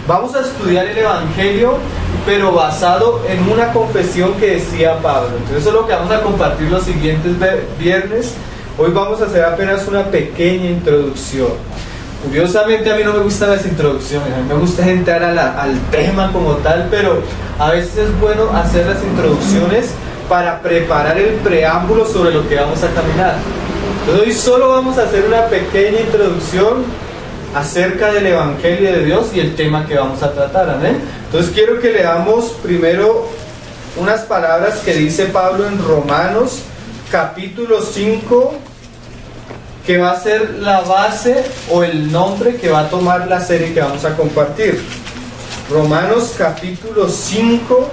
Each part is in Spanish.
Vamos a estudiar el Evangelio, pero basado en una confesión que decía Pablo. Entonces eso es lo que vamos a compartir los siguientes viernes. Hoy vamos a hacer apenas una pequeña introducción. Curiosamente a mí no me gustan las introducciones, a mí me gusta entrar al tema como tal, pero a veces es bueno hacer las introducciones para preparar el preámbulo sobre lo que vamos a caminar. Entonces hoy solo vamos a hacer una pequeña introducción acerca del Evangelio de Dios y el tema que vamos a tratar, ¿amén? Entonces quiero que leamos primero unas palabras que dice Pablo en Romanos capítulo 5, que va a ser la base o el nombre que va a tomar la serie que vamos a compartir. Romanos capítulo 5,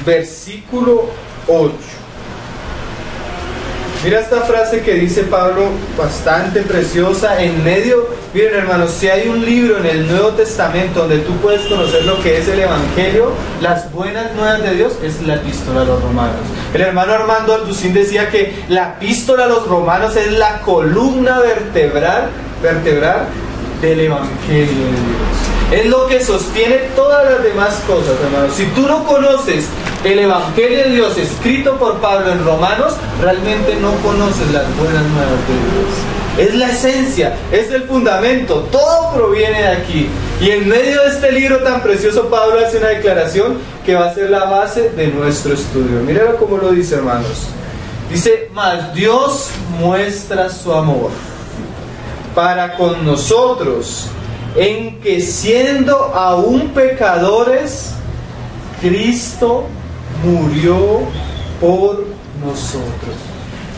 versículo 8. Mira esta frase que dice Pablo, bastante preciosa, en medio. Miren hermanos, si hay un libro en el Nuevo Testamento donde tú puedes conocer lo que es el Evangelio, las buenas nuevas de Dios, es la epístola a los romanos. El hermano Armando Alducín decía que la epístola a los romanos es la columna vertebral del Evangelio de Dios. Es lo que sostiene todas las demás cosas, hermanos. Si tú no conoces el Evangelio de Dios escrito por Pablo en Romanos, realmente no conoces las buenas nuevas de Dios. Es la esencia, es el fundamento, todo proviene de aquí. Y en medio de este libro tan precioso, Pablo hace una declaración que va a ser la base de nuestro estudio. Míralo cómo lo dice, hermanos. Dice, mas Dios muestra su amor para con nosotros, en que siendo aún pecadores, Cristo murió por nosotros.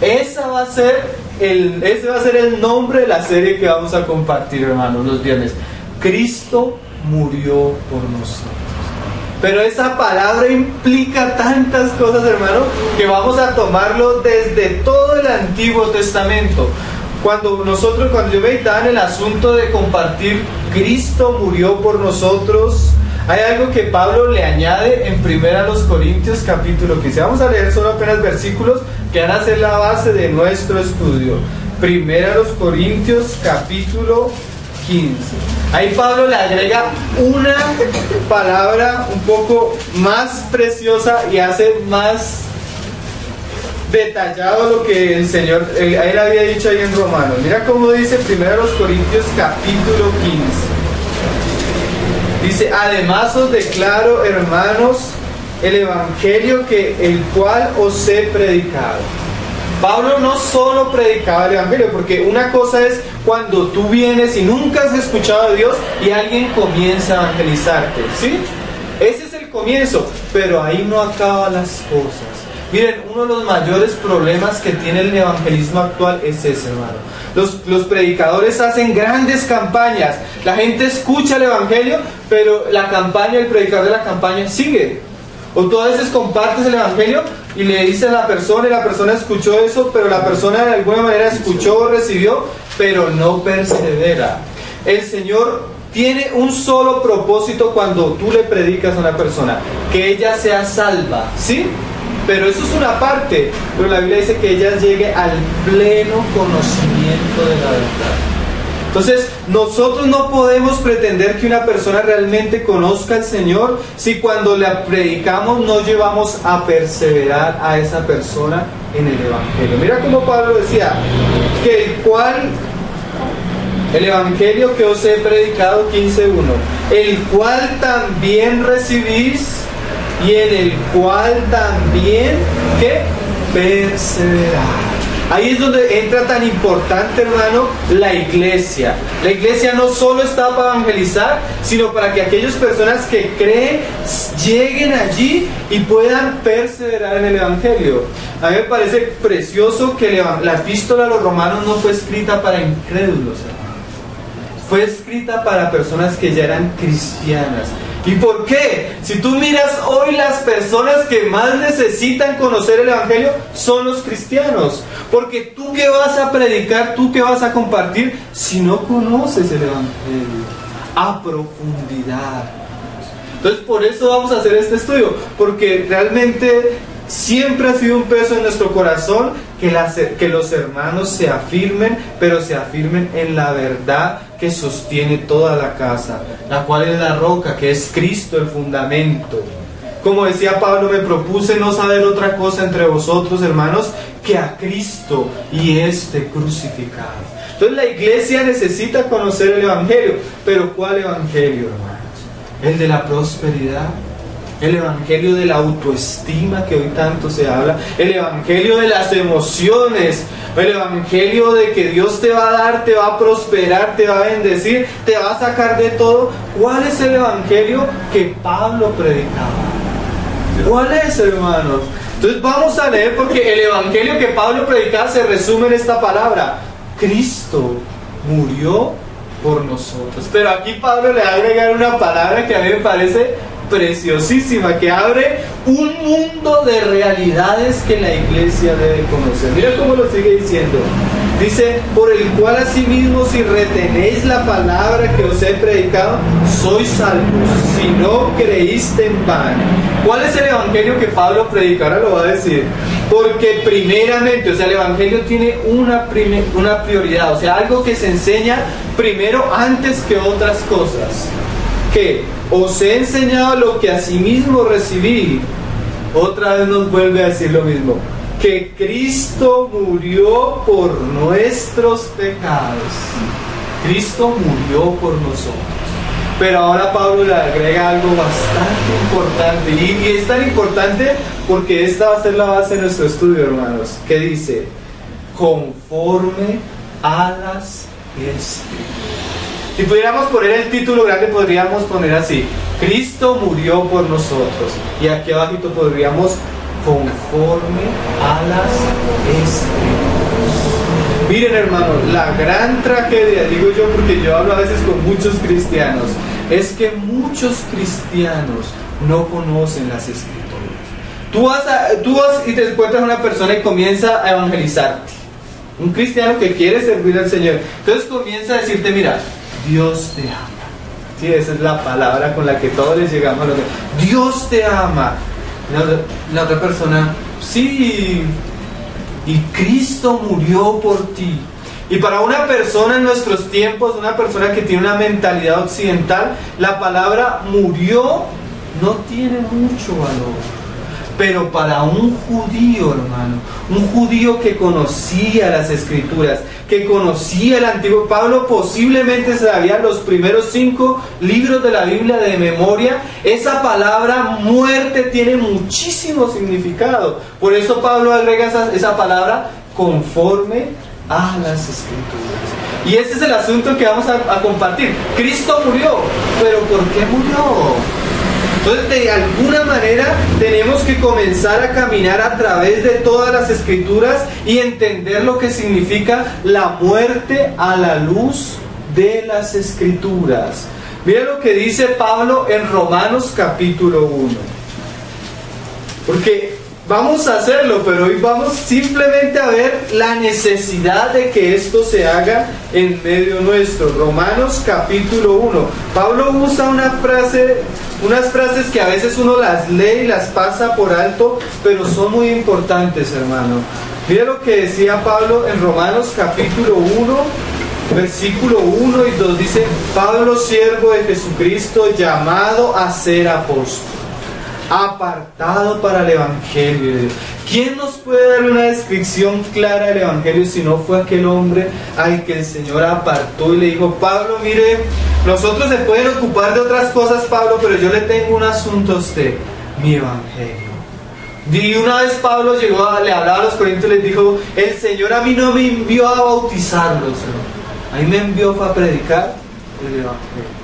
Ese va a ser el nombre de la serie que vamos a compartir, hermanos, los viernes. Cristo murió por nosotros. Pero esa palabra implica tantas cosas, hermano, que vamos a tomarlo desde todo el Antiguo Testamento. Cuando yo meditaba en el asunto de compartir Cristo murió por nosotros, hay algo que Pablo le añade en 1 Corintios capítulo 15. Vamos a leer solo apenas versículos que van a ser la base de nuestro estudio. 1 Corintios capítulo 15. Ahí Pablo le agrega una palabra un poco más preciosa y hace más detallado lo que el Señor él había dicho ahí en Romanos. Mira cómo dice 1 Corintios capítulo 15. Dice, además os declaro, hermanos, el evangelio el cual os he predicado. Pablo no solo predicaba el evangelio, porque una cosa es cuando tú vienes y nunca has escuchado a Dios y alguien comienza a evangelizarte, ¿sí? Ese es el comienzo, pero ahí no acaban las cosas. Miren, uno de los mayores problemas que tiene el evangelismo actual es ese, hermano. Los predicadores hacen grandes campañas, la gente escucha el evangelio, pero el predicador de la campaña sigue. O tú a veces compartes el evangelio y le dices a la persona, y la persona escuchó eso, pero la persona de alguna manera escuchó o recibió, pero no persevera. El Señor tiene un solo propósito cuando tú le predicas a una persona, que ella sea salva, ¿sí? Pero eso es una parte, pero la Biblia dice que ella llegue al pleno conocimiento de la verdad. Entonces, nosotros no podemos pretender que una persona realmente conozca al Señor si cuando le predicamos no llevamos a perseverar a esa persona en el Evangelio. Mira cómo Pablo decía, que el Evangelio que os he predicado, 15:1, el cual también recibís y en el cual también que perseverar. Ahí es donde entra tan importante, hermano, la iglesia. La iglesia no solo está para evangelizar, sino para que aquellas personas que creen lleguen allí y puedan perseverar en el evangelio. A mí me parece precioso que la epístola a los romanos no fue escrita para incrédulos, hermano. Fue escrita para personas que ya eran cristianas. ¿Y por qué? Si tú miras hoy, las personas que más necesitan conocer el evangelio son los cristianos. Porque tú que vas a predicar, tú que vas a compartir, si no conoces el evangelio a profundidad. Entonces por eso vamos a hacer este estudio, porque realmente siempre ha sido un peso en nuestro corazón que los hermanos se afirmen, pero se afirmen en la verdad que sostiene toda la casa, la cual es la roca, que es Cristo el fundamento. Como decía Pablo, me propuse no saber otra cosa entre vosotros, hermanos, que a Cristo y este crucificado. Entonces la iglesia necesita conocer el Evangelio. ¿Pero cuál Evangelio, hermanos? ¿El de la prosperidad? ¿El Evangelio de la autoestima que hoy tanto se habla? ¿El Evangelio de las emociones? ¿El Evangelio de que Dios te va a dar, te va a prosperar, te va a bendecir, te va a sacar de todo? ¿Cuál es el Evangelio que Pablo predicaba? ¿Cuál es, hermanos? Entonces vamos a leer, porque el Evangelio que Pablo predicaba se resume en esta palabra: Cristo murió por nosotros. Pero aquí Pablo le va a agregar una palabra que a mí me parece preciosísima, que abre un mundo de realidades que la iglesia debe conocer. Mira cómo lo sigue diciendo. Dice: por el cual asimismo, si retenéis la palabra que os he predicado, sois salvos, si no creíste en vano. ¿Cuál es el evangelio que Pablo predica? Ahora lo va a decir. Porque primeramente, o sea, el evangelio tiene una prioridad, o sea, algo que se enseña primero antes que otras cosas. Que os he enseñado lo que asimismo recibí. Otra vez nos vuelve a decir lo mismo: que Cristo murió por nuestros pecados. Cristo murió por nosotros. Pero ahora Pablo le agrega algo bastante importante, y es tan importante porque esta va a ser la base de nuestro estudio, hermanos, que dice: conforme a las Escrituras. Si pudiéramos poner el título grande, podríamos poner así: Cristo murió por nosotros. Y aquí abajito podríamos: conforme a las Escrituras. Miren, hermanos, la gran tragedia, digo yo porque yo hablo a veces con muchos cristianos, es que muchos cristianos no conocen las Escrituras. Tú vas y te encuentras a una persona y comienza a evangelizarte. Un cristiano que quiere servir al Señor. Entonces comienza a decirte: mira, Dios te ama. Sí, esa es la palabra con la que todos les llegamos a los demás. Dios te ama. La otra persona: sí, y Cristo murió por ti. Y para una persona en nuestros tiempos, una persona que tiene una mentalidad occidental, la palabra murió no tiene mucho valor. Pero para un judío, hermano, un judío que conocía las Escrituras, que conocía el Antiguo, Pablo posiblemente sabía los primeros 5 libros de la Biblia de memoria, esa palabra muerte tiene muchísimo significado. Por eso Pablo agrega esa palabra: conforme a las Escrituras. Y ese es el asunto que vamos a compartir. Cristo murió, pero ¿por qué murió? Entonces, de alguna manera tenemos que comenzar a caminar a través de todas las Escrituras y entender lo que significa la muerte a la luz de las Escrituras. Mira lo que dice Pablo en Romanos capítulo 1. Porque vamos a hacerlo, pero hoy vamos simplemente a ver la necesidad de que esto se haga en medio nuestro. Romanos capítulo 1. Pablo usa unas frases que a veces uno las lee y las pasa por alto, pero son muy importantes, hermano. Mira lo que decía Pablo en Romanos capítulo 1, versículo 1 y 2. Dice: Pablo, siervo de Jesucristo, llamado a ser apóstol, apartado para el Evangelio de Dios. ¿Quién nos puede dar una descripción clara del Evangelio si no fue aquel hombre al que el Señor apartó y le dijo: Pablo, mire, nosotros se pueden ocupar de otras cosas, Pablo, pero yo le tengo un asunto a usted: mi Evangelio. Y una vez Pablo le hablaba a los corintios y les dijo: el Señor a mí no me envió a bautizarlos, a mí me envió a predicar el Evangelio.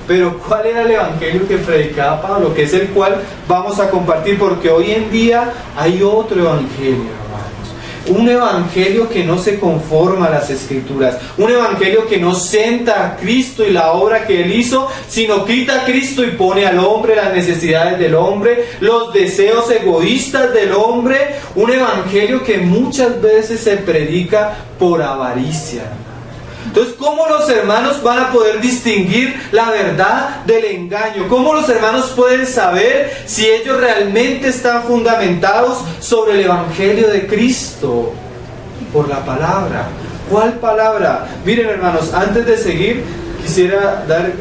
Pero ¿cuál era el evangelio que predicaba Pablo? Que es el cual vamos a compartir, porque hoy en día hay otro evangelio, hermanos. Un evangelio que no se conforma a las Escrituras. Un evangelio que no centra a Cristo y la obra que Él hizo, sino quita a Cristo y pone al hombre, las necesidades del hombre, los deseos egoístas del hombre. Un evangelio que muchas veces se predica por avaricia. Entonces, ¿cómo los hermanos van a poder distinguir la verdad del engaño? ¿Cómo los hermanos pueden saber si ellos realmente están fundamentados sobre el Evangelio de Cristo? Por la palabra. ¿Cuál palabra? Miren, hermanos, antes de seguir, quisiera dar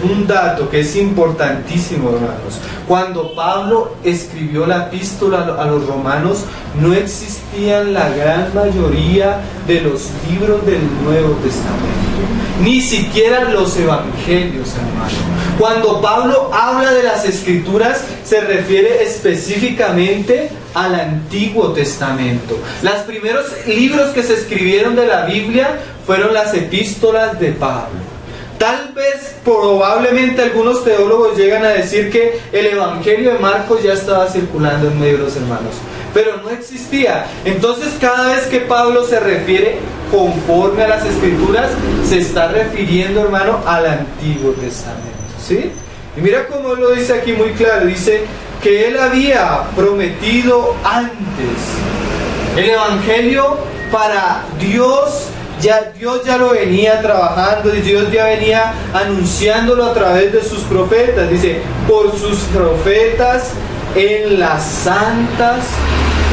un dato que es importantísimo, hermanos. Cuando Pablo escribió la epístola a los romanos, no existían la gran mayoría de los libros del Nuevo Testamento, ni siquiera los evangelios, hermano. Cuando Pablo habla de las escrituras, se refiere específicamente al Antiguo Testamento. Los primeros libros que se escribieron de la Biblia fueron las epístolas de Pablo. Tal vez, probablemente algunos teólogos llegan a decir que el Evangelio de Marcos ya estaba circulando en medio de los hermanos, pero no existía. Entonces, cada vez que Pablo se refiere conforme a las Escrituras, se está refiriendo, hermano, al Antiguo Testamento, ¿sí? Y mira cómo lo dice aquí muy claro, dice que él había prometido antes el Evangelio para Dios. Dios ya lo venía trabajando y Dios ya venía anunciándolo a través de sus profetas. Dice, por sus profetas en las santas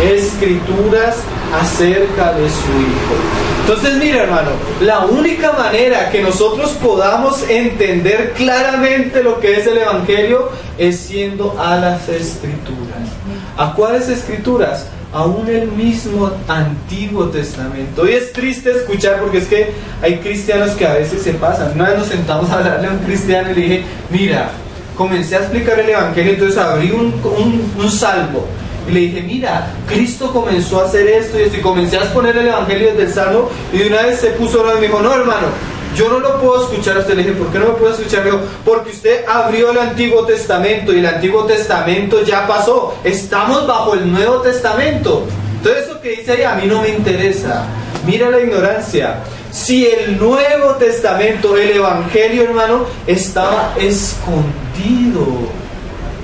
escrituras acerca de su Hijo. Entonces, mira, hermano, la única manera que nosotros podamos entender claramente lo que es el Evangelio es siendo a las escrituras. ¿A cuáles escrituras? Aún el mismo Antiguo Testamento. Hoy es triste escuchar, porque es que hay cristianos que a veces se pasan. Una vez nos sentamos a hablarle a un cristiano y le dije, mira, comencé a explicar el Evangelio, entonces abrí un salmo y le dije, mira, Cristo comenzó a hacer esto y esto, y comencé a exponer el Evangelio desde el salmo, y de una vez se puso y me dijo, no, hermano, yo no lo puedo escuchar a usted. Le dije, ¿por qué no me puedo escuchar? Me dijo, porque usted abrió el Antiguo Testamento y el Antiguo Testamento ya pasó. Estamos bajo el Nuevo Testamento. Entonces eso que dice ahí a mí no me interesa. Mira la ignorancia. Si el Nuevo Testamento, el Evangelio, hermano, estaba escondido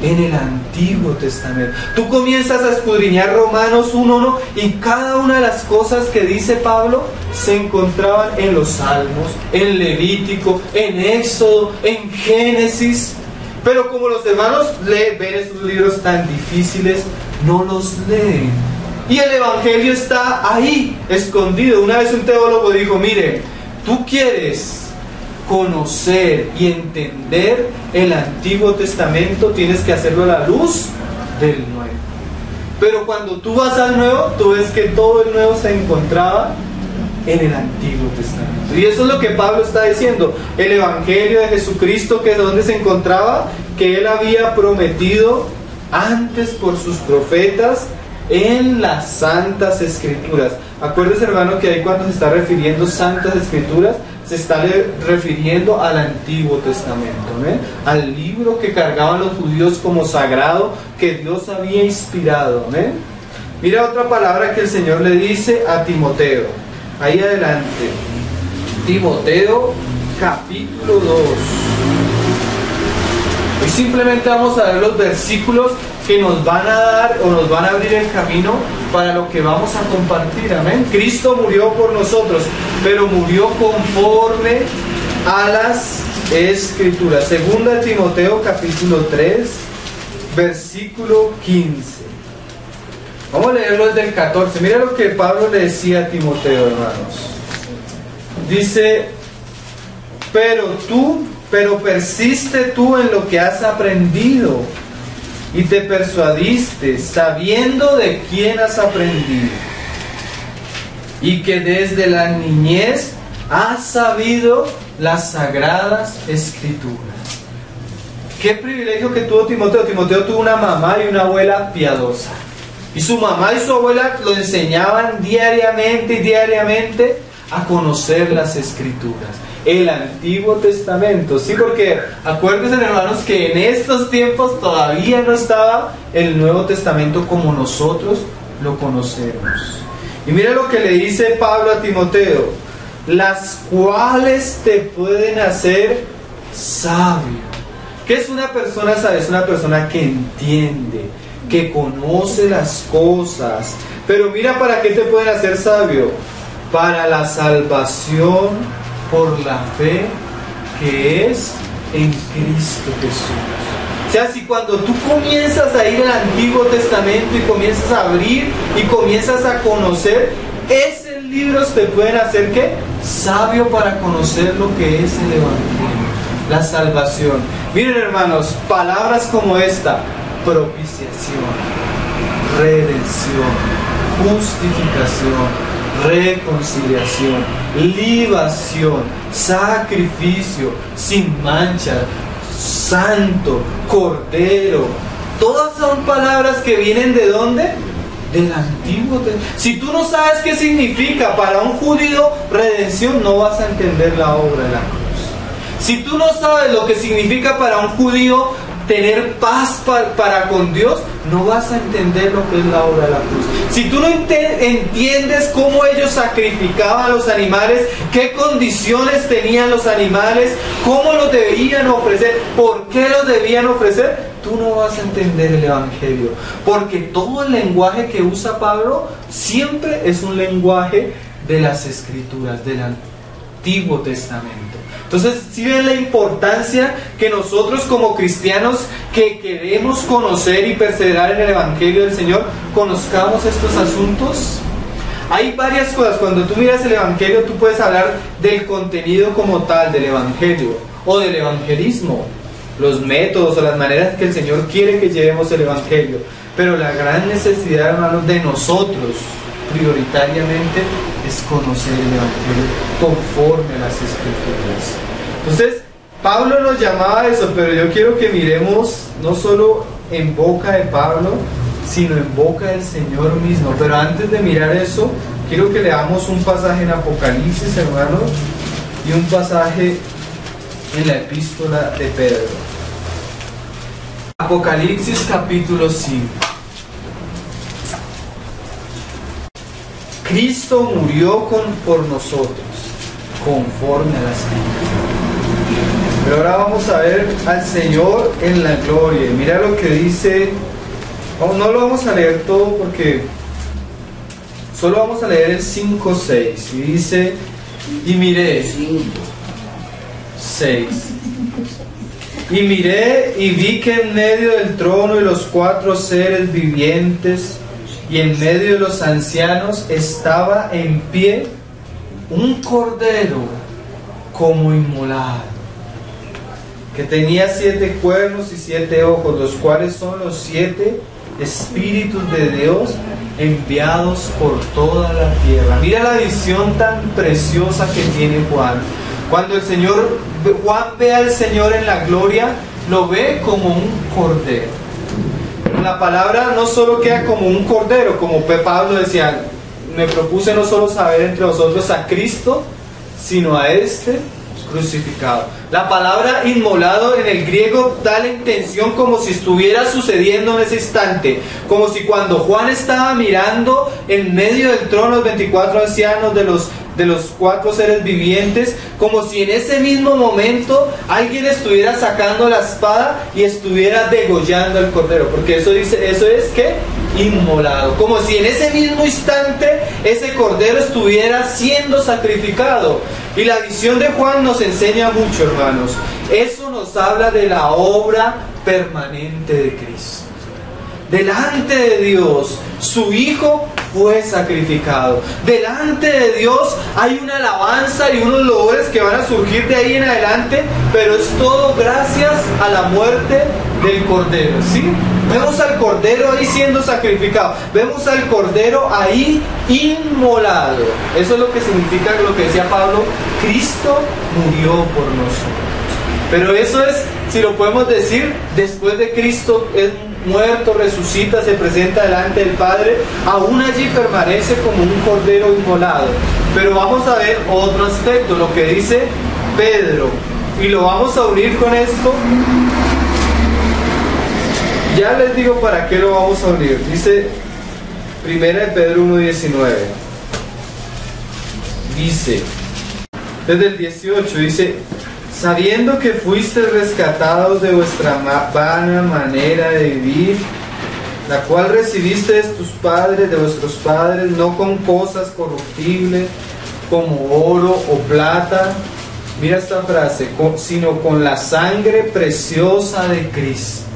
en el Antiguo Testamento. Tú comienzas a escudriñar Romanos 1:1 y cada una de las cosas que dice Pablo se encontraban en los Salmos, en Levítico, en Éxodo, en Génesis. Pero como los hermanos ven estos libros tan difíciles, no los leen. Y el Evangelio está ahí, escondido. Una vez un teólogo dijo, mire, tú quieres conocer y entender el Antiguo Testamento, tienes que hacerlo a la luz del Nuevo. Pero cuando tú vas al Nuevo, tú ves que todo el Nuevo se encontraba en el Antiguo Testamento. Y eso es lo que Pablo está diciendo. El Evangelio de Jesucristo, que es donde se encontraba, que él había prometido antes por sus profetas en las Santas Escrituras. Acuérdese, hermano, que ahí cuando se está refiriendo Santas Escrituras, se está refiriendo al Antiguo Testamento, ¿eh? Al libro que cargaban los judíos como sagrado, que Dios había inspirado, ¿eh? Mira otra palabra que el Señor le dice a Timoteo, ahí adelante, Timoteo capítulo 2. Hoy simplemente vamos a ver los versículos que nos van a dar o nos van a abrir el camino para lo que vamos a compartir, amén. Cristo murió por nosotros, pero murió conforme a las Escrituras. Segunda Timoteo capítulo 3, versículo 15. Vamos a leerlo desde el 14. Mira lo que Pablo le decía a Timoteo, hermanos. Dice, pero persiste tú en lo que has aprendido y te persuadiste, sabiendo de quién has aprendido, y que desde la niñez has sabido las sagradas Escrituras. Qué privilegio que tuvo Timoteo. Timoteo tuvo una mamá y una abuela piadosa, y su mamá y su abuela lo enseñaban diariamente a conocer las Escrituras, el Antiguo Testamento. Sí, porque acuérdense, hermanos, que en estos tiempos todavía no estaba el Nuevo Testamento como nosotros lo conocemos. Y mira lo que le dice Pablo a Timoteo, las cuales te pueden hacer sabio. ¿Qué es una persona sabia? Es una persona que entiende, que conoce las cosas. Pero mira, ¿para qué te pueden hacer sabio? para la salvación por la fe que es en Cristo Jesús. O sea, si cuando tú comienzas a ir al Antiguo Testamento y comienzas a abrir y comienzas a conocer, ese libros te pueden hacer ¿qué? Sabio para conocer lo que es el Evangelio, la salvación. Miren, hermanos, palabras como esta: propiciación, redención, justificación, reconciliación, libación, sacrificio, sin mancha, santo, cordero. Todas son palabras que vienen ¿de dónde? Del Antiguo Testamento. Si tú no sabes qué significa para un judío redención, no vas a entender la obra de la cruz. Si tú no sabes lo que significa para un judío tener paz para con Dios, no vas a entender lo que es la obra de la cruz. Si tú no entiendes cómo ellos sacrificaban a los animales, qué condiciones tenían los animales, cómo los debían ofrecer, por qué los debían ofrecer, tú no vas a entender el Evangelio. Porque todo el lenguaje que usa Pablo siempre es un lenguaje de las Escrituras, del Antiguo Testamento. Entonces, ¿sí ven la importancia que nosotros como cristianos que queremos conocer y perseverar en el Evangelio del Señor, conozcamos estos asuntos? Hay varias cosas. Cuando tú miras el Evangelio, tú puedes hablar del contenido como tal del Evangelio o del evangelismo, los métodos o las maneras que el Señor quiere que llevemos el Evangelio. Pero la gran necesidad, hermanos, de nosotros prioritariamente es conocer el Evangelio conforme a las Escrituras. Entonces, Pablo nos llamaba a eso, pero yo quiero que miremos no solo en boca de Pablo, sino en boca del Señor mismo. Pero antes de mirar eso, quiero que leamos un pasaje en Apocalipsis, hermanos, y un pasaje en la epístola de Pedro. Apocalipsis capítulo 5. Cristo murió por nosotros, conforme a la Escritura. Pero ahora vamos a ver al Señor en la gloria. Mira lo que dice. No lo vamos a leer todo porque solo vamos a leer el 5:6. Y dice: y miré 6. Y miré y vi que en medio del trono y los 4 seres vivientes y en medio de los ancianos estaba en pie un cordero como inmolado, que tenía 7 cuernos y 7 ojos, los cuales son los 7 Espíritus de Dios enviados por toda la tierra. Mira la visión tan preciosa que tiene Juan. Cuando Juan ve al Señor en la gloria, lo ve como un cordero. La palabra no solo queda como un cordero, como Pablo decía: me propuse no solo saber entre vosotros a Cristo, sino a este crucificado. La palabra inmolado en el griego da la intención como si estuviera sucediendo en ese instante, como si cuando Juan estaba mirando en medio del trono los 24 ancianos de los 4 seres vivientes, como si en ese mismo momento alguien estuviera sacando la espada y estuviera degollando al cordero, porque eso es ¿qué? Inmolado, como si en ese mismo instante ese cordero estuviera siendo sacrificado. Y la visión de Juan nos enseña mucho, hermanos. Eso nos habla de la obra permanente de Cristo. Delante de Dios, su Hijo fue sacrificado. Delante de Dios hay una alabanza y unos loores que van a surgir de ahí en adelante, pero es todo gracias a la muerte del Cordero, ¿sí? Vemos al Cordero ahí siendo sacrificado. Vemos al Cordero ahí inmolado. Eso es lo que significa lo que decía Pablo: Cristo murió por nosotros. Pero eso es, si lo podemos decir, después de Cristo es muerto, resucita, se presenta delante del Padre, aún allí permanece como un cordero inmolado. Pero vamos a ver otro aspecto, lo que dice Pedro, y lo vamos a unir con esto. Ya les digo para qué lo vamos a unir. Dice 1 de Pedro 1:19. Dice, desde el 18, dice: sabiendo que fuisteis rescatados de vuestra vana manera de vivir, la cual recibisteis de vuestros padres, no con cosas corruptibles, como oro o plata. Mira esta frase, sino con la sangre preciosa de Cristo,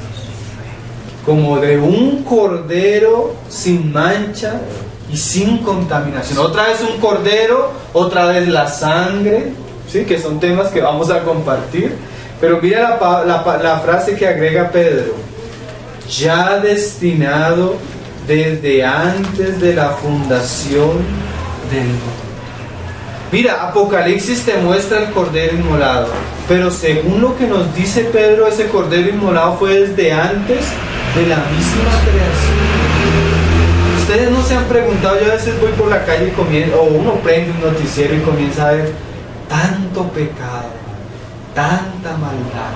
como de un cordero sin mancha y sin contaminación. Otra vez un cordero, otra vez la sangre, ¿sí? Que son temas que vamos a compartir. Pero mira la frase que agrega Pedro: ya destinado desde antes de la fundación del mundo. Mira, Apocalipsis te muestra el cordero inmolado, pero según lo que nos dice Pedro, ese cordero inmolado fue desde antes de la misma creación. Ustedes no se han preguntado, yo a veces voy por la calle o uno prende un noticiero y comienza a ver tanto pecado, tanta maldad,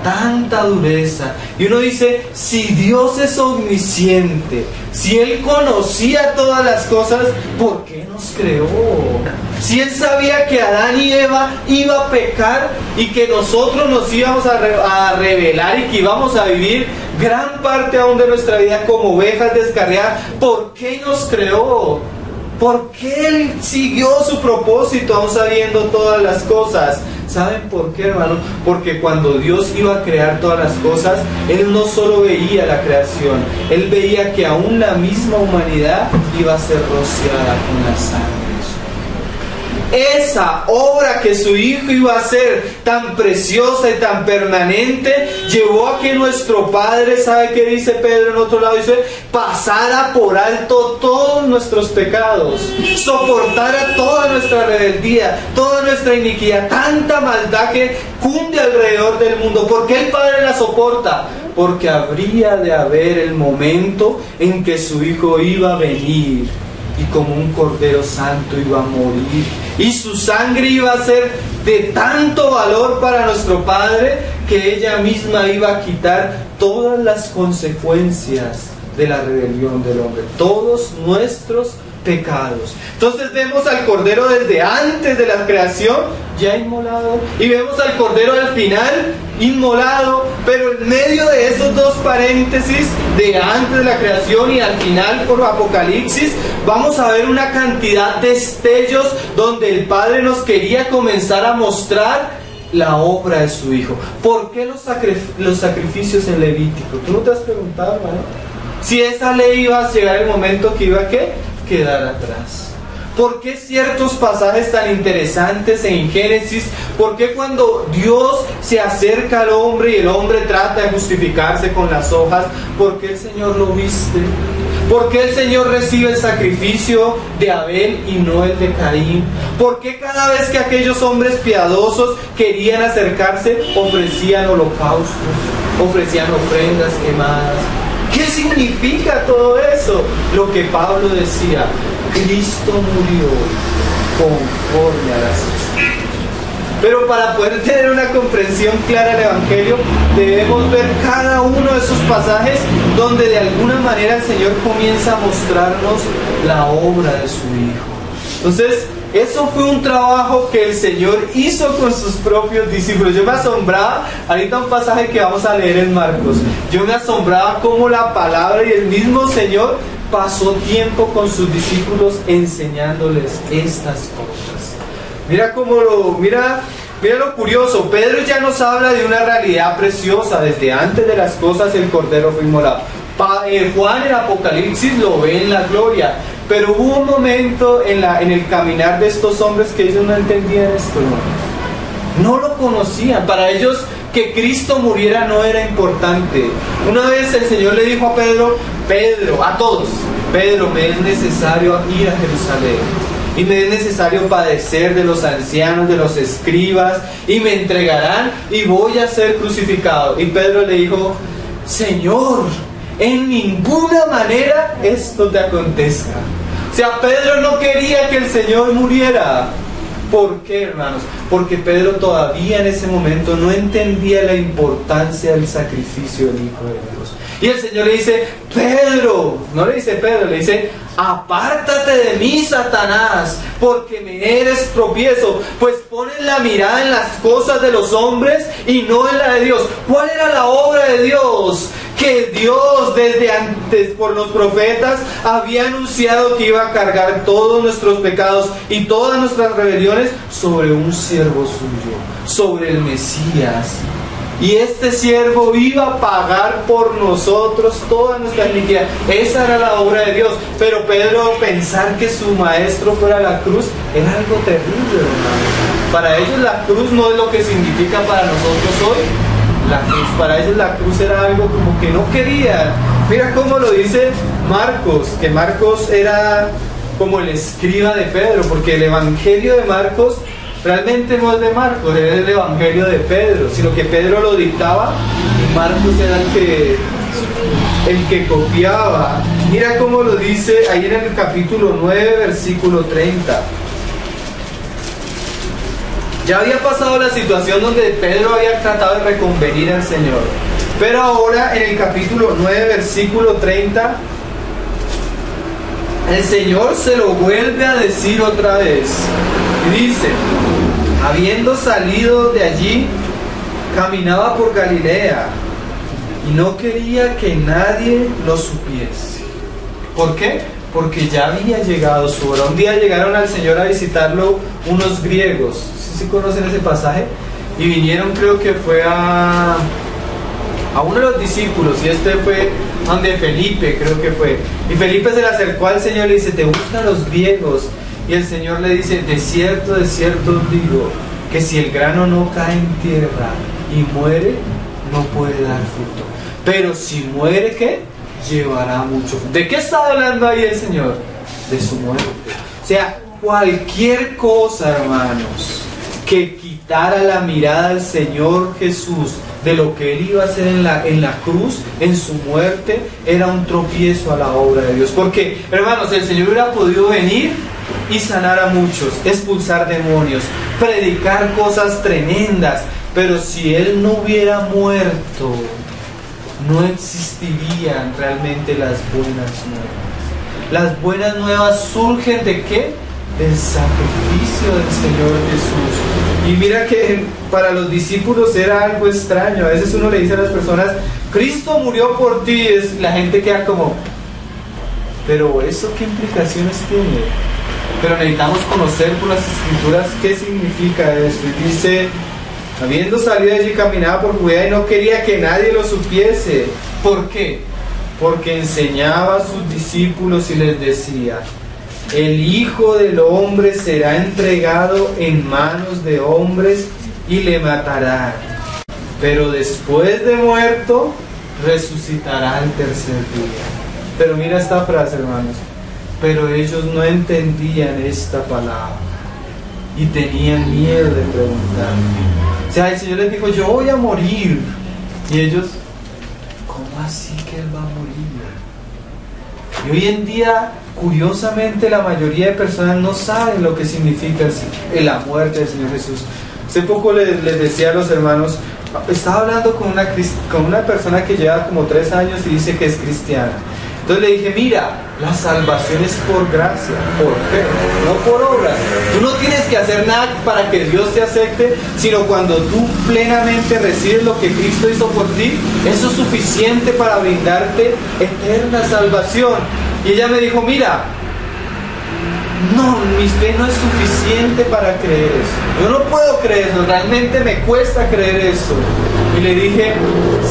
tanta dureza, y uno dice, si Dios es omnisciente, si Él conocía todas las cosas, ¿por qué nos creó? Si Él sabía que Adán y Eva iba a pecar y que nosotros nos íbamos a rebelar y que íbamos a vivir gran parte aún de nuestra vida como ovejas descarriadas, ¿por qué nos creó? ¿Por qué Él siguió su propósito aún sabiendo todas las cosas? ¿Saben por qué, hermano? Porque cuando Dios iba a crear todas las cosas, Él no solo veía la creación, Él veía que aún la misma humanidad iba a ser rociada con la sangre. Esa obra que su Hijo iba a hacer tan preciosa y tan permanente llevó a que nuestro Padre, ¿sabe qué dice Pedro en otro lado? Dice, pasara por alto todos nuestros pecados, soportara toda nuestra rebeldía, toda nuestra iniquidad, tanta maldad que cunde alrededor del mundo. ¿Por qué el Padre la soporta? Porque habría de haber el momento en que su Hijo iba a venir y como un cordero santo iba a morir, y su sangre iba a ser de tanto valor para nuestro Padre que ella misma iba a quitar todas las consecuencias de la rebelión del hombre, todos nuestros pecados. Entonces vemos al cordero desde antes de la creación ya inmolado, y vemos al cordero al final inmolado, pero en medio de esos dos paréntesis de antes de la creación y al final por Apocalipsis vamos a ver una cantidad de destellos donde el Padre nos quería comenzar a mostrar la obra de su Hijo. ¿Por qué los sacrificios en Levítico? ¿Tú no te has preguntado, hermano? Si esa ley iba a llegar el momento que iba a quedar atrás. ¿Por qué ciertos pasajes tan interesantes en Génesis? ¿Por qué cuando Dios se acerca al hombre y el hombre trata de justificarse con las hojas? ¿Por qué el Señor lo viste? ¿Por qué el Señor recibe el sacrificio de Abel y no el de Caín? ¿Por qué cada vez que aquellos hombres piadosos querían acercarse ofrecían holocaustos, ofrecían ofrendas quemadas? ¿Qué significa todo eso? Lo que Pablo decía, Cristo murió conforme a las Escrituras. Pero para poder tener una comprensión clara del Evangelio, debemos ver cada uno de esos pasajes donde de alguna manera el Señor comienza a mostrarnos la obra de su Hijo. Entonces, eso fue un trabajo que el Señor hizo con sus propios discípulos. Yo me asombraba, ahorita un pasaje que vamos a leer en Marcos, yo me asombraba cómo la palabra y el mismo Señor pasó tiempo con sus discípulos enseñándoles estas cosas. Mira lo curioso, Pedro ya nos habla de una realidad preciosa. Desde antes de las cosas el cordero fue inmolado. Juan en Apocalipsis lo ve en la gloria, pero hubo un momento en el caminar de estos hombres que ellos no entendían esto, no lo conocían. Para ellos que Cristo muriera no era importante. Una vez el Señor le dijo a Pedro, a todos, Pedro, me es necesario ir a Jerusalén y me es necesario padecer de los ancianos, de los escribas, y me entregarán y voy a ser crucificado. Y Pedro le dijo, Señor, en ninguna manera esto te acontezca. O sea, Pedro no quería que el Señor muriera. ¿Por qué, hermanos? Porque Pedro todavía en ese momento no entendía la importancia del sacrificio del Hijo de Dios. Y el Señor le dice, Pedro, no le dice Pedro, le dice, apártate de mí, Satanás, porque me eres tropiezo, pues pones la mirada en las cosas de los hombres y no en la de Dios. ¿Cuál era la obra de Dios? que Dios desde antes por los profetas había anunciado que iba a cargar todos nuestros pecados y todas nuestras rebeliones sobre un siervo suyo, sobre el Mesías. Y este siervo iba a pagar por nosotros toda nuestra iniquidad. Esa era la obra de Dios. Pero Pedro, pensar que su maestro fuera la cruz era algo terrible, hermano. Para ellos la cruz no es lo que significa para nosotros hoy. La cruz, para ellos la cruz era algo como que no querían. Mira cómo lo dice Marcos, que Marcos era como el escriba de Pedro, porque el evangelio de Marcos realmente no es de Marcos, es el evangelio de Pedro, sino que Pedro lo dictaba y Marcos era el que copiaba. Mira cómo lo dice ahí en el capítulo 9, versículo 30. Ya había pasado la situación donde Pedro había tratado de reconvenir al Señor, pero ahora en el capítulo 9, versículo 30, el Señor se lo vuelve a decir otra vez. Y dice: habiendo salido de allí, caminaba por Galilea y no quería que nadie lo supiese. ¿Por qué? Porque ya había llegado su hora. Un día llegaron al Señor a visitarlo unos griegos. ¿Sí conocen ese pasaje? Y vinieron, creo que fue a uno de los discípulos, y este fue donde Felipe, creo que fue. Y Felipe se le acercó al Señor y le dice: te buscan los griegos. Y el Señor le dice: de cierto os digo, que si el grano no cae en tierra y muere, no puede dar fruto. Pero si muere, ¿qué? Llevará mucho fruto. ¿De qué está hablando ahí el Señor? De su muerte. O sea, cualquier cosa, hermanos, que quitara la mirada al Señor Jesús de lo que Él iba a hacer en la cruz, en su muerte, era un tropiezo a la obra de Dios. Porque, hermanos, el Señor hubiera podido venir y sanar a muchos, expulsar demonios, predicar cosas tremendas, pero si Él no hubiera muerto, no existirían realmente las buenas nuevas. Las buenas nuevas surgen ¿de qué? Del sacrificio del Señor Jesús. Y mira que para los discípulos era algo extraño. A veces uno le dice a las personas: Cristo murió por ti, la gente queda como: pero ¿eso qué implicaciones tiene? Pero necesitamos conocer por las Escrituras qué significa eso. Y dice: habiendo salido de allí, caminaba por Judea y no quería que nadie lo supiese. ¿Por qué? Porque enseñaba a sus discípulos y les decía: el Hijo del Hombre será entregado en manos de hombres y le matarán, pero después de muerto resucitará al tercer día. Pero mira esta frase, hermanos: pero ellos no entendían esta palabra y tenían miedo de preguntar. O sea, el Señor les dijo: yo voy a morir. Y ellos: ¿cómo así que Él va a morir? Y hoy en día, curiosamente, la mayoría de personas no saben lo que significa la muerte del Señor Jesús. Hace poco les decía a los hermanos, estaba hablando con una persona que lleva como 3 años y dice que es cristiana. Entonces le dije: mira, la salvación es por gracia, por fe, no por obras. Tú no tienes que hacer nada para que Dios te acepte, sino cuando tú plenamente recibes lo que Cristo hizo por ti, eso es suficiente para brindarte eterna salvación. Y ella me dijo: mira, no, mi fe no es suficiente para creer eso. Yo no puedo creer eso, realmente me cuesta creer eso. Y le dije: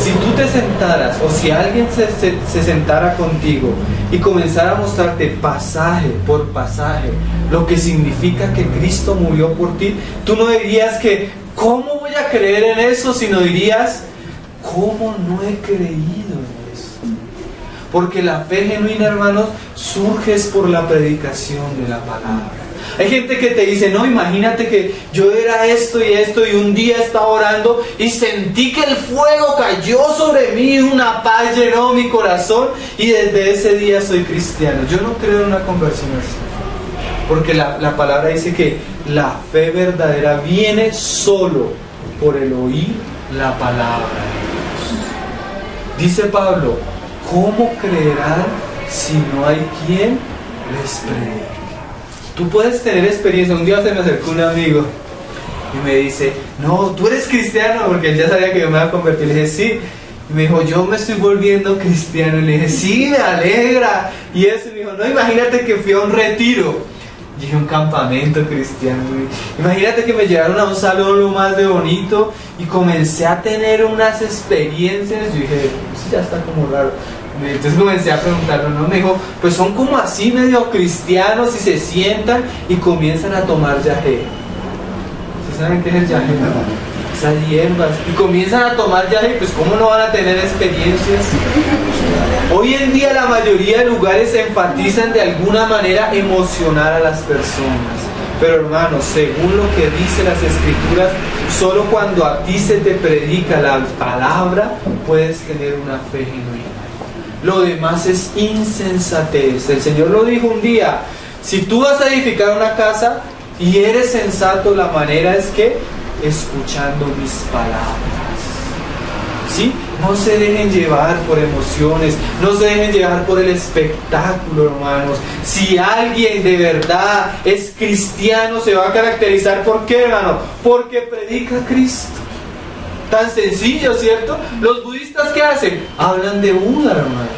si tú te sentaras, o si alguien se sentara contigo y comenzara a mostrarte pasaje por pasaje lo que significa que Cristo murió por ti, tú no dirías que ¿cómo voy a creer en eso? Sino dirías: ¿cómo no he creído en eso? Porque la fe genuina, hermanos, surge por la predicación de la palabra. Hay gente que te dice: no, imagínate que yo era esto y un día estaba orando y sentí que el fuego cayó sobre mí, una paz llenó mi corazón y desde ese día soy cristiano. Yo no creo en una conversión así, porque la palabra dice que la fe verdadera viene solo por el oír la palabra de Dios. Dice Pablo: ¿cómo creerán si no hay quien les predique? Tú puedes tener experiencia. Un día se me acercó un amigo y me dice: no, tú eres cristiano, porque él ya sabía que yo me iba a convertir. Le dije: sí. Y me dijo, yo me estoy volviendo cristiano. Y le dije, sí, me alegra. Y eso, y me dijo, no, imagínate que fui a un retiro. Y dije, un campamento cristiano. Imagínate que me llevaron a un salón lo más de bonito y comencé a tener unas experiencias. Yo dije, eso ya está como raro. Entonces comencé a preguntarlo, ¿no? Me dijo, pues son como así medio cristianos y se sientan y comienzan a tomar yagé. ¿Ustedes saben qué es el yagé? Esas hierbas. Y comienzan a tomar yagé, pues ¿cómo no van a tener experiencias? Hoy en día la mayoría de lugares enfatizan de alguna manera emocionar a las personas. Pero hermanos, según lo que dice las Escrituras, solo cuando a ti se te predica la palabra puedes tener una fe genuina. Lo demás es insensatez. El Señor lo dijo un día: si tú vas a edificar una casa y eres sensato, la manera es que escuchando mis palabras. ¿Sí? No se dejen llevar por emociones, no se dejen llevar por el espectáculo, hermanos. Si alguien de verdad es cristiano, se va a caracterizar ¿por qué, hermano? Porque predica a Cristo. Tan sencillo, ¿cierto? Los budistas, ¿qué hacen? Hablan de Buda, hermanos.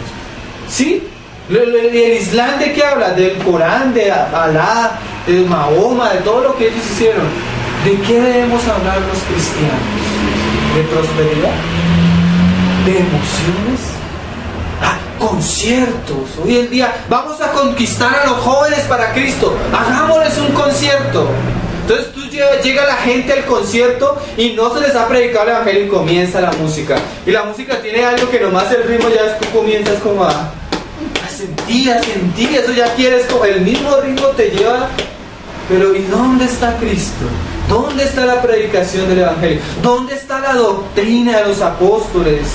¿Sí? El Islam, ¿de qué habla? Del Corán, de Alá, de Mahoma, de todo lo que ellos hicieron. ¿De qué debemos hablar los cristianos? ¿De prosperidad? ¿De emociones? Ah, conciertos. Hoy en día vamos a conquistar a los jóvenes para Cristo. Hagámosles un concierto. Entonces llega la gente al concierto y no se les ha predicado el evangelio y comienza la música. Y la música tiene algo que nomás el ritmo ya tú comienzas como a sentir, eso ya quieres, como el mismo ritmo te lleva. Pero ¿y dónde está Cristo? ¿Dónde está la predicación del evangelio? ¿Dónde está la doctrina de los apóstoles?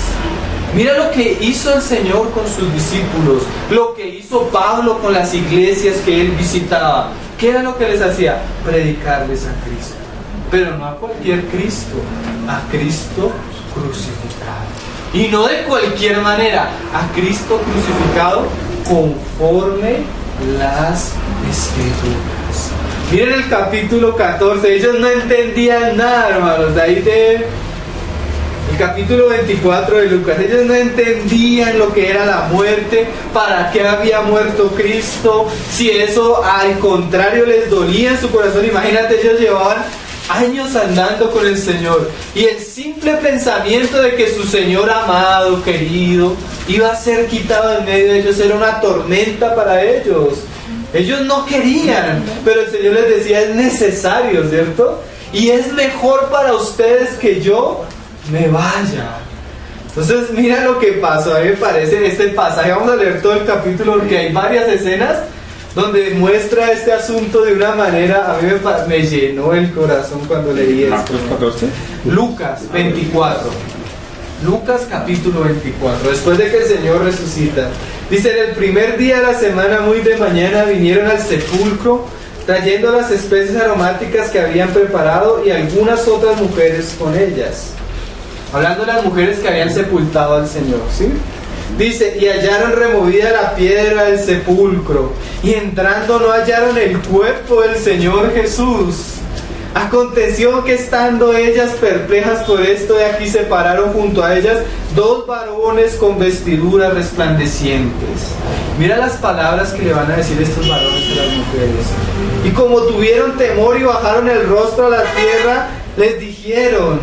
Mira lo que hizo el Señor con sus discípulos, lo que hizo Pablo con las iglesias que él visitaba. ¿Qué era lo que les hacía? Predicarles a Cristo. Pero no a cualquier Cristo, a Cristo crucificado. Y no de cualquier manera, a Cristo crucificado conforme las Escrituras. Miren el capítulo 14, ellos no entendían nada, hermanos, de ahí de el capítulo 24 de Lucas. Ellos no entendían lo que era la muerte, para qué había muerto Cristo, si eso al contrario les dolía en su corazón. Imagínate, ellos llevaban años andando con el Señor y el simple pensamiento de que su Señor amado, querido, iba a ser quitado en medio de ellos era una tormenta para ellos. Ellos no querían, pero el Señor les decía, es necesario, ¿cierto? Y es mejor para ustedes que yo me vaya. Entonces mira lo que pasó. A mí me parece este pasaje, vamos a leer todo el capítulo porque hay varias escenas donde muestra este asunto de una manera, a mí me llenó el corazón cuando leí esto. Marcos 14. Lucas 24. Lucas capítulo 24. Después de que el Señor resucita, dice: en el primer día de la semana, muy de mañana, vinieron al sepulcro trayendo las especies aromáticas que habían preparado y algunas otras mujeres con ellas. Hablando de las mujeres que habían sepultado al Señor, ¿sí? Dice: y hallaron removida la piedra del sepulcro, y entrando no hallaron el cuerpo del Señor Jesús. Aconteció que estando ellas perplejas por esto, de aquí se pararon junto a ellas dos varones con vestiduras resplandecientes. Mira las palabras que le van a decir estos varones a las mujeres. Y como tuvieron temor y bajaron el rostro a la tierra, les dijeron: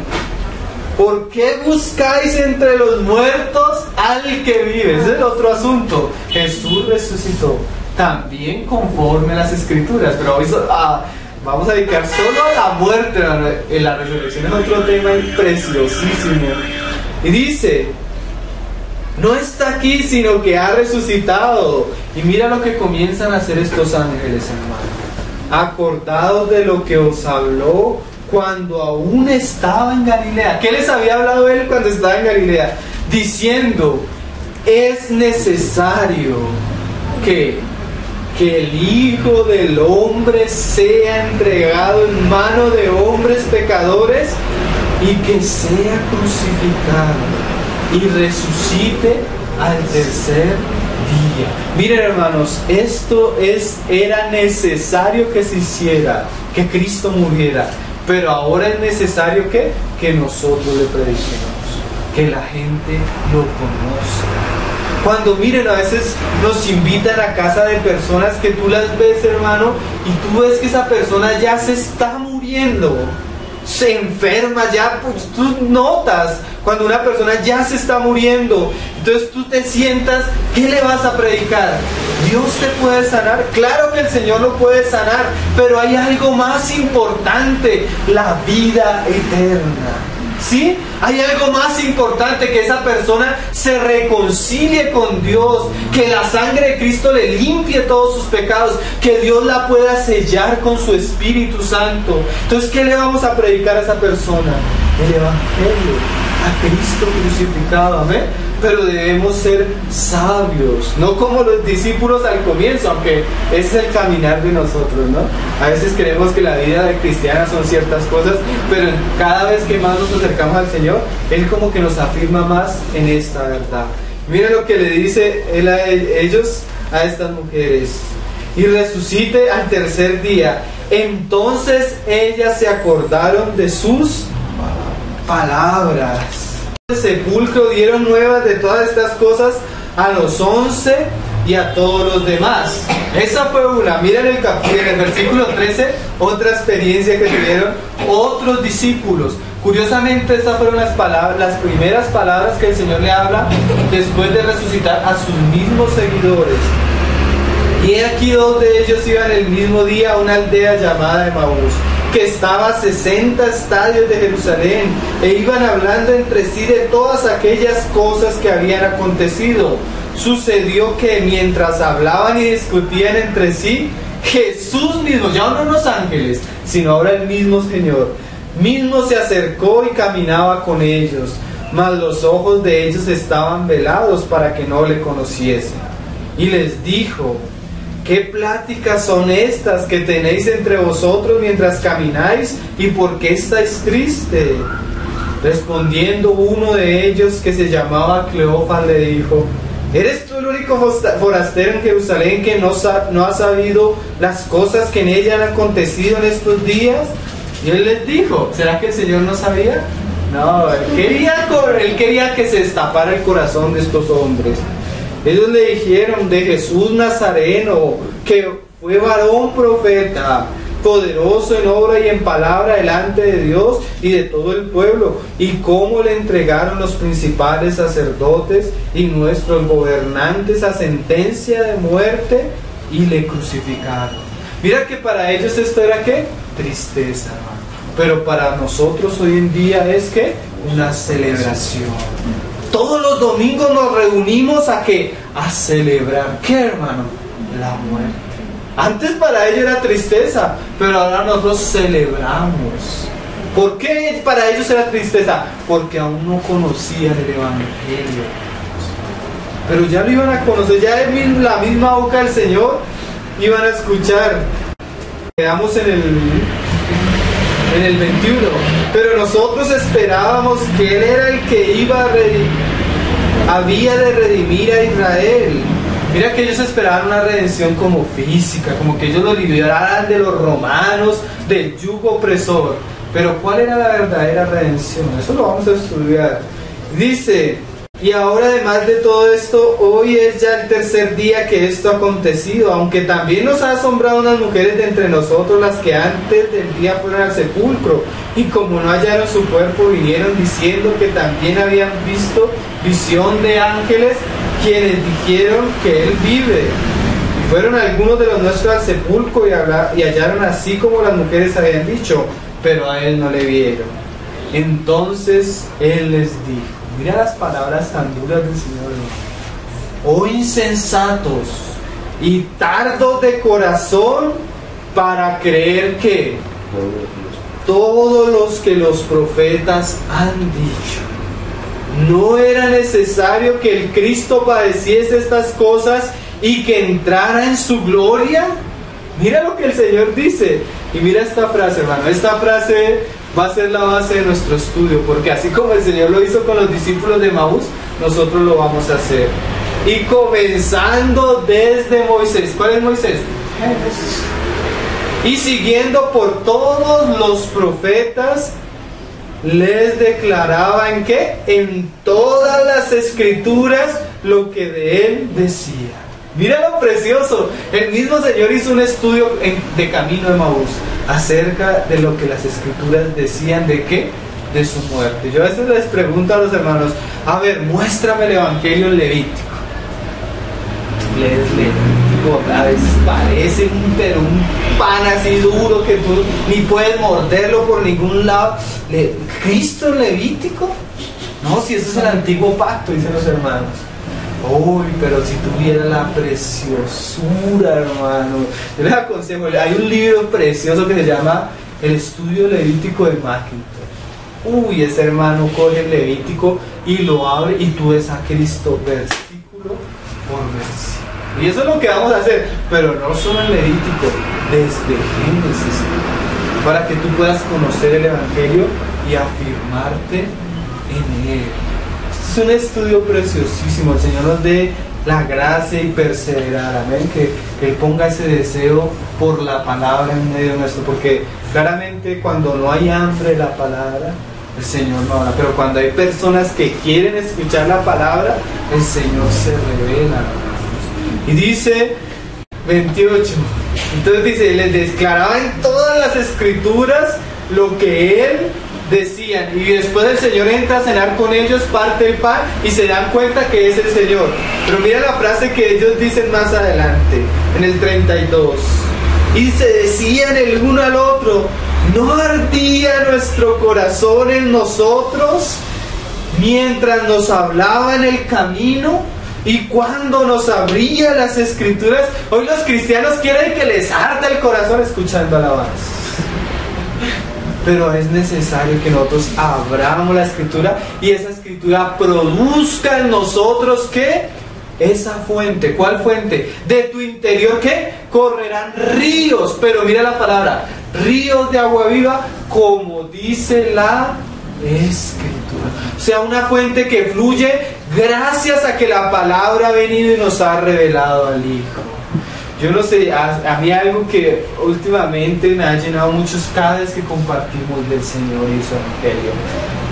¿por qué buscáis entre los muertos al que vive? Ese es el otro asunto. Jesús resucitó, también conforme a las Escrituras. Pero hoy vamos a dedicar solo a la muerte. En la resurrección es otro tema preciosísimo. Y dice: no está aquí, sino que ha resucitado. Y mira lo que comienzan a hacer estos ángeles, hermano. Acordados de lo que os habló cuando aún estaba en Galilea. ¿Qué les había hablado él cuando estaba en Galilea? Diciendo: es necesario que el Hijo del Hombre sea entregado en mano de hombres pecadores y que sea crucificado y resucite al tercer día. Miren, hermanos, era necesario que se hiciera, que Cristo muriera. Pero ahora es necesario que nosotros le prediquemos, que la gente lo conozca. Cuando miren, a veces nos invitan a casa de personas que tú las ves, hermano, y tú ves que esa persona ya se está muriendo, se enferma, ya pues tú notas cuando una persona ya se está muriendo. Entonces tú te sientas, ¿qué le vas a predicar? ¿Dios te puede sanar? Claro que el Señor lo puede sanar, pero hay algo más importante: la vida eterna. ¿Sí? Hay algo más importante, que esa persona se reconcilie con Dios, que la sangre de Cristo le limpie todos sus pecados, que Dios la pueda sellar con su Espíritu Santo. Entonces, ¿qué le vamos a predicar a esa persona? El Evangelio, a Cristo crucificado, amén. Pero debemos ser sabios, no como los discípulos al comienzo, aunque ese es el caminar de nosotros, ¿no? A veces creemos que la vida de cristiana son ciertas cosas, pero cada vez que más nos acercamos al Señor, Él como que nos afirma más en esta verdad. Miren lo que le dice Él a ellos, a estas mujeres: y resucite al tercer día. Entonces ellas se acordaron de sus palabras. El sepulcro dieron nuevas de todas estas cosas a los 11 y a todos los demás. Esa fue una. Mira en el versículo 13, otra experiencia que tuvieron otros discípulos. Curiosamente, estas fueron las primeras palabras que el Señor le habla después de resucitar a sus mismos seguidores. Y aquí 2 de ellos iban el mismo día a una aldea llamada Emaús, que estaba a 60 estadios de Jerusalén, e iban hablando entre sí de todas aquellas cosas que habían acontecido. Sucedió que mientras hablaban y discutían entre sí, Jesús mismo, ya no los ángeles, sino ahora el mismo Señor, mismo se acercó y caminaba con ellos, mas los ojos de ellos estaban velados para que no le conociesen. Y les dijo: ¿qué pláticas son estas que tenéis entre vosotros mientras camináis? ¿Y por qué estáis tristes? Respondiendo uno de ellos, que se llamaba Cleofas, le dijo: ¿eres tú el único forastero en Jerusalén que no ha sabido las cosas que en ella han acontecido en estos días? Y él les dijo: ¿será que el Señor no sabía? No, él quería que se destapara el corazón de estos hombres. Ellos le dijeron de Jesús Nazareno, que fue varón profeta, poderoso en obra y en palabra delante de Dios y de todo el pueblo, y cómo le entregaron los principales sacerdotes y nuestros gobernantes a sentencia de muerte y le crucificaron. Mira que para ellos esto era ¿qué? Tristeza, hermano. Pero para nosotros hoy en día es ¿qué? Una celebración. Todos los domingos nos reunimos ¿a qué? A celebrar. ¿Qué, hermano? La muerte. Antes para ellos era tristeza, pero ahora nosotros celebramos. ¿Por qué para ellos era tristeza? Porque aún no conocían el Evangelio. Pero ya lo iban a conocer, ya en la misma boca del Señor iban a escuchar. Quedamos en el 21. Pero nosotros esperábamos que Él era el que había de redimir a Israel. Mira que ellos esperaban una redención como física, como que ellos lo liberaran de los romanos, del yugo opresor. Pero ¿cuál era la verdadera redención? Eso lo vamos a estudiar. Dice: y ahora, además de todo esto, hoy es ya el tercer día que esto ha acontecido, aunque también nos ha asombrado unas mujeres de entre nosotros, las que antes del día fueron al sepulcro, y como no hallaron su cuerpo, vinieron diciendo que también habían visto visión de ángeles, quienes dijeron que Él vive. Y fueron algunos de los nuestros al sepulcro y hallaron así como las mujeres habían dicho, pero a Él no le vieron. Entonces Él les dijo, mira las palabras tan duras del Señor: oh insensatos y tardos de corazón para creer que todos los que los profetas han dicho. ¿No era necesario que el Cristo padeciese estas cosas y que entrara en su gloria? Mira lo que el Señor dice. Y mira esta frase, hermano. Esta frase va a ser la base de nuestro estudio, porque así como el Señor lo hizo con los discípulos de Emaús, nosotros lo vamos a hacer. Y comenzando desde Moisés. ¿Cuál es Moisés? Génesis. Y siguiendo por todos los profetas, les declaraba ¿en qué? En todas las escrituras lo que de él decía. Mira lo precioso. El mismo Señor hizo un estudio de camino de Emaús acerca de lo que las escrituras decían de qué, de su muerte. Yo a veces les pregunto a los hermanos, a ver, muéstrame el Evangelio Levítico. Lees Levítico, a veces parece un pan así duro que tú ni puedes morderlo por ningún lado. ¿Cristo Levítico? No, si eso es el antiguo pacto, dicen los hermanos. Uy, pero si tuviera la preciosura, hermano. Yo les aconsejo, hay un libro precioso que se llama El Estudio Levítico de Mackintosh. Uy, ese hermano coge el Levítico y lo abre y tú ves a Cristo versículo por versículo. Y eso es lo que vamos a hacer, pero no solo el Levítico, desde Génesis, para que tú puedas conocer el Evangelio y afirmarte en él. Es un estudio preciosísimo. El Señor nos dé la gracia y perseverar, amén, que Él ponga ese deseo por la palabra en medio nuestro, porque claramente cuando no hay hambre de la palabra, el Señor no habla, pero cuando hay personas que quieren escuchar la palabra, el Señor se revela. Y dice 28, entonces dice, les declaraba en todas las escrituras lo que Él decían, y después el Señor entra a cenar con ellos, parte el pan y se dan cuenta que es el Señor. Pero mira la frase que ellos dicen más adelante, en el 32, y se decían el uno al otro, ¿no ardía nuestro corazón en nosotros mientras nos hablaba en el camino y cuando nos abría las escrituras? Hoy los cristianos quieren que les arda el corazón escuchando alabanzas. Pero es necesario que nosotros abramos la escritura y esa escritura produzca en nosotros ¿qué? Esa fuente. ¿Cuál fuente? De tu interior ¿qué? Correrán ríos, pero mira la palabra, ríos de agua viva, como dice la escritura. O sea, una fuente que fluye gracias a que la palabra ha venido y nos ha revelado al Hijo. Yo no sé, a mí algo que últimamente me ha llenado muchos cada vez que compartimos del Señor y su Evangelio.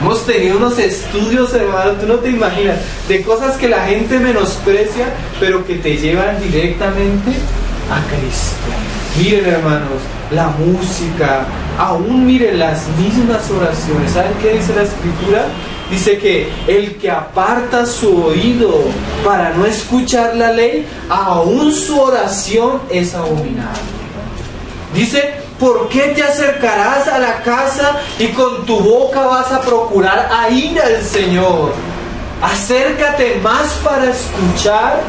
Hemos tenido unos estudios, hermano, tú no te imaginas, de cosas que la gente menosprecia, pero que te llevan directamente a Cristo. Miren, hermanos, la música, aún miren las mismas oraciones. ¿Saben qué dice la Escritura? Dice que el que aparta su oído para no escuchar la ley, aún su oración es abominable. Dice, ¿por qué te acercarás a la casa y con tu boca vas a procurar a ir al Señor? Acércate más para escuchar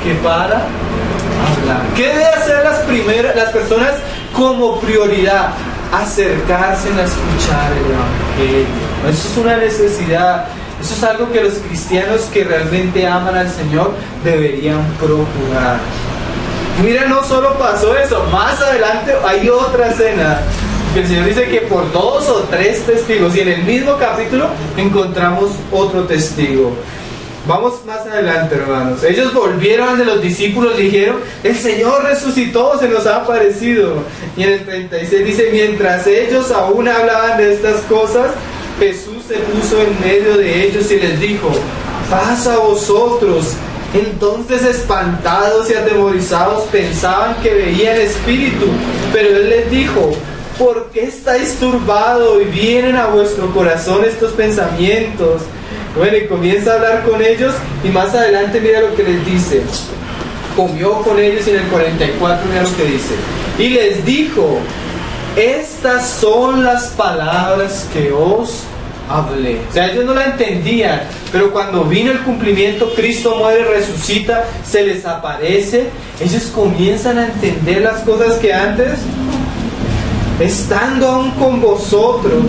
que para hablar. ¿Qué deben hacer las personas como prioridad? Acercarse a escuchar el Evangelio. Eso es una necesidad. Eso es algo que los cristianos que realmente aman al Señor deberían procurar. Mira, no solo pasó eso, más adelante hay otra cena que el Señor dice que por 2 o 3 testigos, y en el mismo capítulo encontramos otro testigo. Vamos más adelante, hermanos. Ellos volvieron de los discípulos y dijeron, el Señor resucitó, se nos ha aparecido. Y en el 36 dice, mientras ellos aún hablaban de estas cosas, Jesús se puso en medio de ellos y les dijo, paz a vosotros. Entonces, espantados y atemorizados, pensaban que veían espíritu, pero Él les dijo, ¿por qué estáis turbados y vienen a vuestro corazón estos pensamientos? Bueno, y comienza a hablar con ellos y más adelante mira lo que les dice. Comió con ellos y en el 44 mira lo que dice. Y les dijo, estas son las palabras que os hablé. O sea, ellos no la entendían, pero cuando vino el cumplimiento, Cristo muere, resucita, se les aparece, ellos comienzan a entender las cosas que antes, estando aún con vosotros,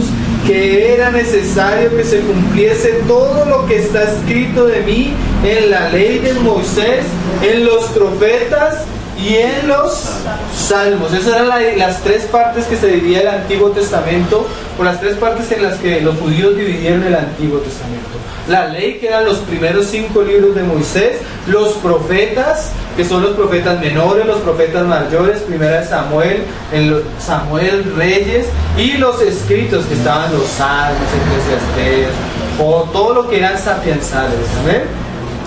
que era necesario que se cumpliese todo lo que está escrito de mí en la ley de Moisés, en los profetas y en los salmos. Esas eran las 3 partes que se dividía el Antiguo Testamento, o las 3 partes en las que los judíos dividieron el Antiguo Testamento. La ley, que eran los primeros 5 libros de Moisés, los profetas, que son los profetas menores, los profetas mayores, primera de Samuel, Samuel, Reyes, y los escritos, que estaban los Salmos, Eclesiastés, o todo lo que eran sapiensales. ¿Ven?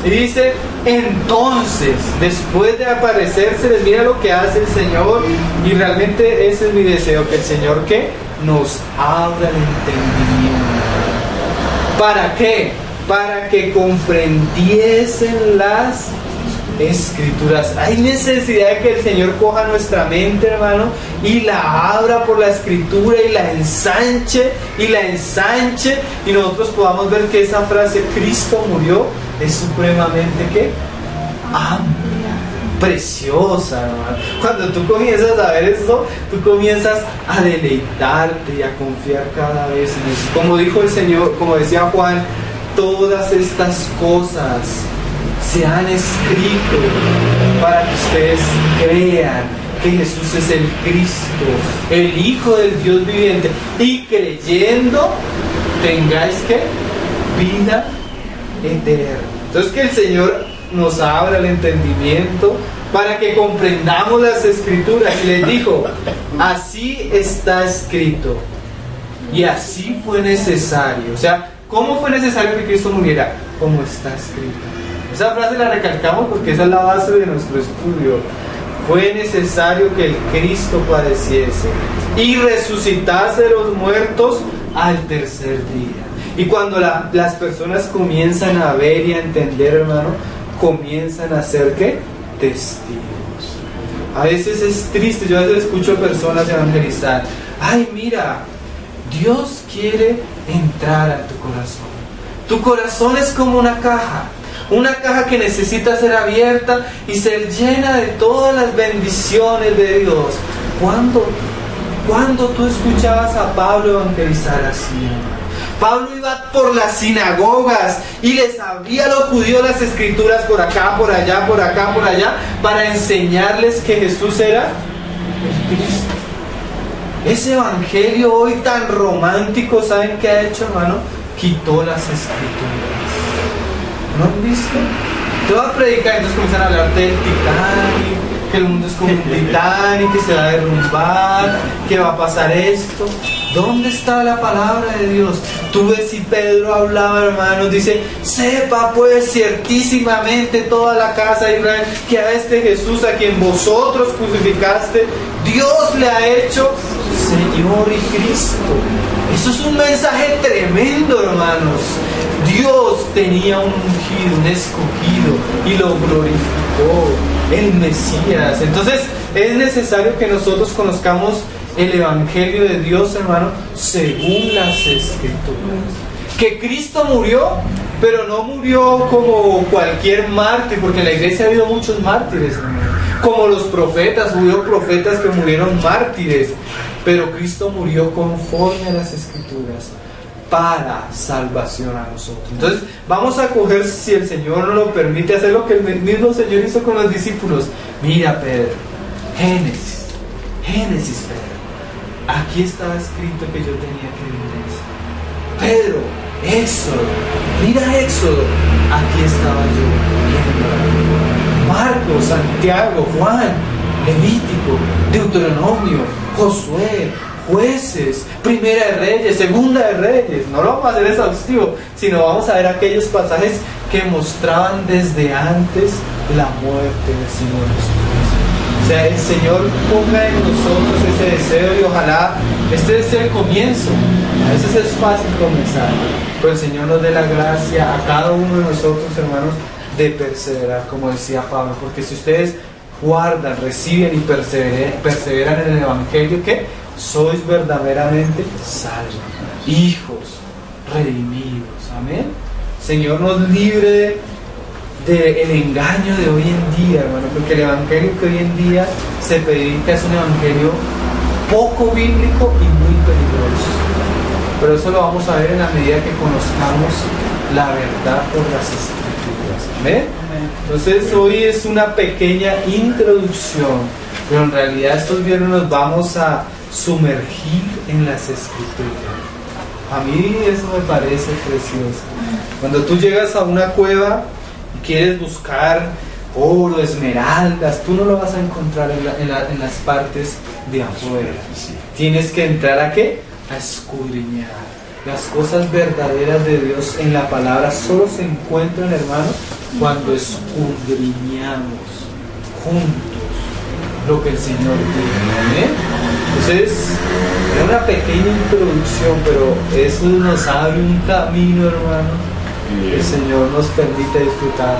Y dice, entonces, después de aparecérseles, mira lo que hace el Señor, y realmente ese es mi deseo, que el Señor, ¿qué? Nos abra el entendimiento. ¿Para qué? Para que comprendiesen las Escrituras. Hay necesidad de que el Señor coja nuestra mente, hermano, y la abra por la Escritura y la ensanche y nosotros podamos ver que esa frase, Cristo murió, es supremamente, ¿qué? Amplia, preciosa, hermano. Cuando tú comienzas a ver esto, tú comienzas a deleitarte y a confiar cada vez en eso. Como dijo el Señor, como decía Juan, todas estas cosas se han escrito para que ustedes crean que Jesús es el Cristo, el Hijo del Dios viviente, y creyendo tengáis, ¿qué? Vida eterna. Entonces, que el Señor nos abra el entendimiento para que comprendamos las Escrituras. Y les dijo, así está escrito y así fue necesario. O sea, ¿cómo fue necesario que Cristo muriera? Como está escrito. Esa frase la recalcamos porque esa es la base de nuestro estudio. Fue necesario que el Cristo padeciese y resucitase de los muertos al tercer día. Y cuando las personas comienzan a ver y a entender, hermano, comienzan a ser, ¿qué? Testigos. A veces es triste, yo a veces escucho a personas evangelizar. Ay, mira, Dios quiere entrar a tu corazón. Tu corazón es como una caja que necesita ser abierta y ser llena de todas las bendiciones de Dios. ¿Cuándo tú escuchabas a Pablo evangelizar así? Pablo iba por las sinagogas y les abría a los judíos las Escrituras por acá, por allá, por acá, por allá, para enseñarles que Jesús era el Cristo. Ese evangelio hoy tan romántico, ¿saben qué ha hecho, hermano? Quitó las Escrituras. ¿No han visto? Te voy a predicar, entonces comienzan a hablar del Titanic, que el mundo es como un Titanic, que se va a derrumbar, que va a pasar esto. ¿Dónde está la palabra de Dios? Tú ves si Pedro hablaba, hermanos, dice, sepa pues ciertísimamente toda la casa de Israel que a este Jesús a quien vosotros crucificaste, Dios le ha hecho Señor y Cristo. Eso es un mensaje tremendo, hermanos. Dios tenía un ungido, un escogido, y lo glorificó, el Mesías. Entonces es necesario que nosotros conozcamos el Evangelio de Dios, hermano, según las Escrituras. Que Cristo murió, pero no murió como cualquier mártir, porque en la iglesia ha habido muchos mártires, hermano. Como los profetas, hubo profetas que murieron mártires, pero Cristo murió conforme a las Escrituras, para salvación a nosotros. Entonces vamos a coger, si el Señor nos lo permite, hacer lo que el mismo Señor hizo con los discípulos. Mira, Pedro, Génesis, Pedro, aquí estaba escrito que yo tenía que vivir eso. Pedro, Éxodo, mira Éxodo, aquí estaba yo. Marcos, Santiago, Juan, Levítico, Deuteronomio, Josué, Jueces, Primera de Reyes, Segunda de Reyes. No lo vamos a hacer exhaustivo, sino vamos a ver aquellos pasajes que mostraban desde antes la muerte del Señor Jesucristo. O sea, el Señor ponga en nosotros ese deseo, y ojalá este sea el comienzo. A veces es fácil comenzar, pero el Señor nos dé la gracia a cada uno de nosotros, hermanos, de perseverar, como decía Pablo. Porque si ustedes guardan, reciben y perseveran en el Evangelio, ¿qué? Sois verdaderamente salvos, hijos redimidos. Amén. Señor nos libre del engaño de hoy en día, hermano, porque el Evangelio que hoy en día se predica es un Evangelio poco bíblico y muy peligroso. Pero eso lo vamos a ver en la medida que conozcamos la verdad por las Escrituras. ¿Amén? Entonces hoy es una pequeña introducción, pero en realidad estos viernes nos vamos a sumergir en las Escrituras. A mí eso me parece precioso. Cuando tú llegas a una cueva y quieres buscar oro, esmeraldas, tú no lo vas a encontrar en las partes de afuera. Tienes que entrar ¿a qué? A escudriñar. Las cosas verdaderas de Dios en la palabra solo se encuentran, hermanos, cuando escudriñamos juntos lo que el Señor tiene. ¿Eh? Entonces, es una pequeña introducción, pero eso nos abre un camino, hermano, que el Señor nos permite disfrutar.